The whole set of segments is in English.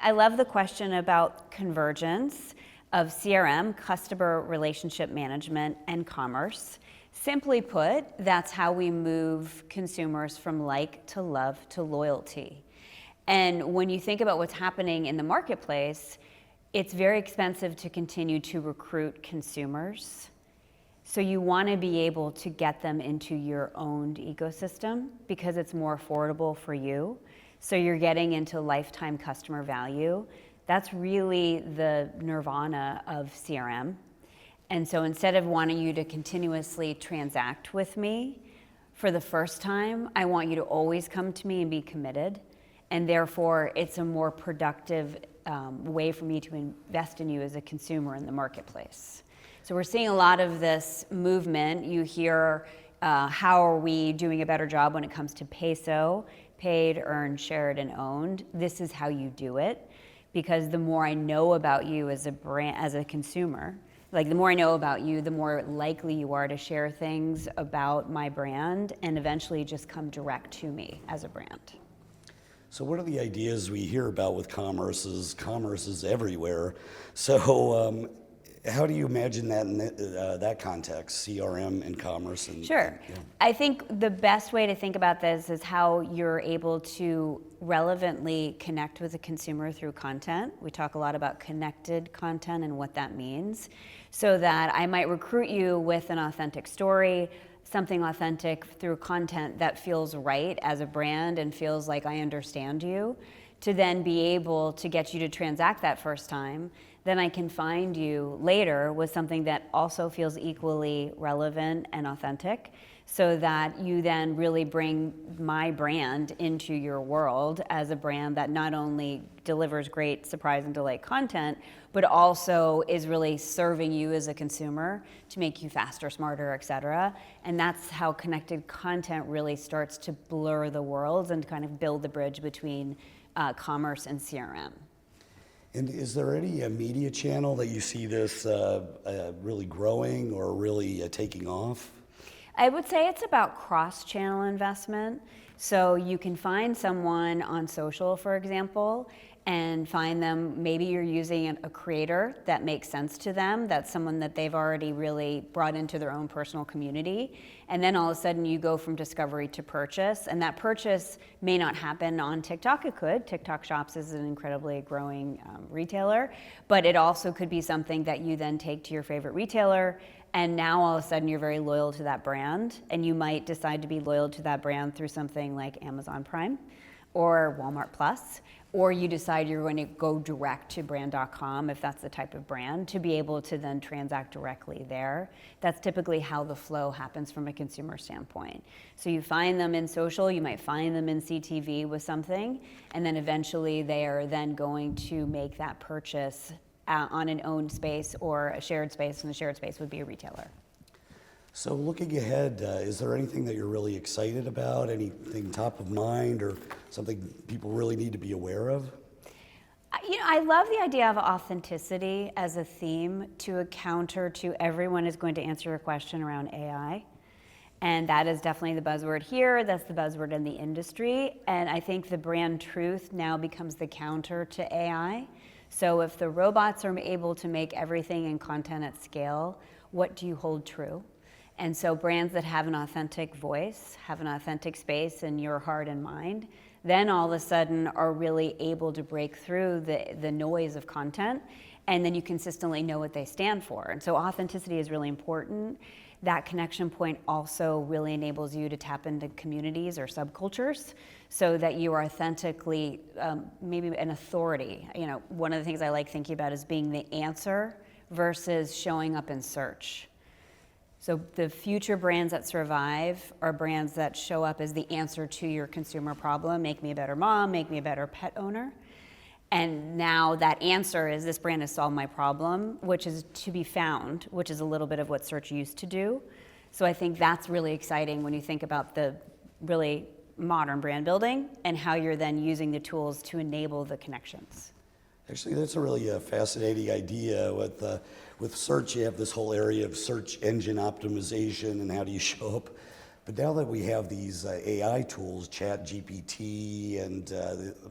I love the question about convergence of CRM, customer relationship management, and commerce. Simply put, that's how we move consumers from like to love to loyalty. And when you think about what's happening in the marketplace, it's very expensive to continue to recruit consumers. So you want to be able to get them into your owned ecosystem because it's more affordable for you. So you're getting into lifetime customer value. That's really the nirvana of CRM. And so instead of wanting you to continuously transact with me for the first time, I want you to always come to me and be committed. And therefore, it's a more productive way for me to invest in you as a consumer in the marketplace. So we're seeing a lot of this movement. You hear, how are we doing a better job when it comes to peso, paid, earned, shared, and owned? This is how you do it, because the more I know about you as a brand, as a consumer, like the more I know about you, the more likely you are to share things about my brand and eventually just come direct to me as a brand. So what are the ideas we hear about with commerce is everywhere. So how do you imagine that in that context, CRM and commerce? Sure. Yeah. I think the best way to think about this is how you're able to relevantly connect with the consumer through content. We talk a lot about connected content and what that means. So that I might recruit you with an authentic story, something authentic through content that feels right as a brand and feels like I understand you, to then be able to get you to transact that first time. Then I can find you later with something that also feels equally relevant and authentic, so that you then really bring my brand into your world as a brand that not only delivers great surprise and delight content, but also is really serving you as a consumer to make you faster, smarter, et cetera. And that's how connected content really starts to blur the worlds and kind of build the bridge between commerce and CRM. And is there any media channel that you see this really growing or really taking off? I would say it's about cross-channel investment. So you can find someone on social, for example, and find them, maybe you're using a creator that makes sense to them, that's someone that they've already really brought into their own personal community. And then all of a sudden you go from discovery to purchase, and that purchase may not happen on TikTok. It could. TikTok Shops is an incredibly growing retailer, but it also could be something that you then take to your favorite retailer, and now all of a sudden you're very loyal to that brand, and you might decide to be loyal to that brand through something like Amazon Prime or Walmart Plus, or you decide you're going to go direct to brand.com if that's the type of brand, to be able to then transact directly there. That's typically how the flow happens from a consumer standpoint. So you find them in social, you might find them in CTV with something, and then eventually they are then going to make that purchase on an owned space or a shared space, and the shared space would be a retailer. So looking ahead, is there anything that you're really excited about, anything top of mind, or something people really need to be aware of? You know, I love the idea of authenticity as a theme to a counter to everyone is going to answer a question around AI. And that is definitely the buzzword here, that's the buzzword in the industry. And I think the brand truth now becomes the counter to AI. So if the robots are able to make everything in content at scale, what do you hold true? And so brands that have an authentic voice, have an authentic space in your heart and mind, then all of a sudden are really able to break through the noise of content, and then you consistently know what they stand for. And so authenticity is really important. That connection point also really enables you to tap into communities or subcultures so that you are authentically maybe an authority. You know, one of the things I like thinking about is being the answer versus showing up in search. So the future brands that survive are brands that show up as the answer to your consumer problem. Make me a better mom, make me a better pet owner. And now that answer is, this brand has solved my problem, which is to be found, which is a little bit of what search used to do. So I think that's really exciting when you think about the really modern brand building and how you're then using the tools to enable the connections. Actually, that's a really fascinating idea. With search, you have this whole area of search engine optimization and how do you show up. But now that we have these AI tools, ChatGPT, and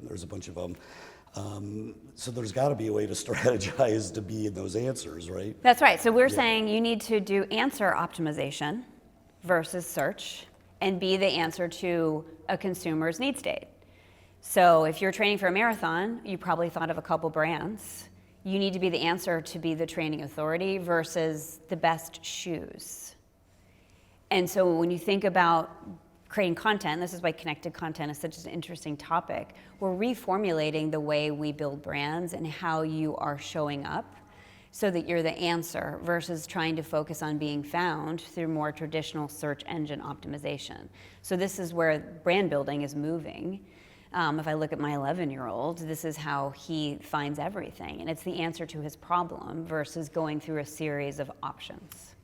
there's a bunch of them, So there's got to be a way to strategize to be in those answers, right? That's right. So we're saying you need to do answer optimization versus search and be the answer to a consumer's need state. So if you're training for a marathon, you probably thought of a couple brands. You need to be the answer to be the training authority versus the best shoes. And so when you think about creating content, this is why connected content is such an interesting topic. We're reformulating the way we build brands and how you are showing up so that you're the answer versus trying to focus on being found through more traditional search engine optimization. So this is where brand building is moving. If I look at my 11-year-old, this is how he finds everything. And it's the answer to his problem versus going through a series of options.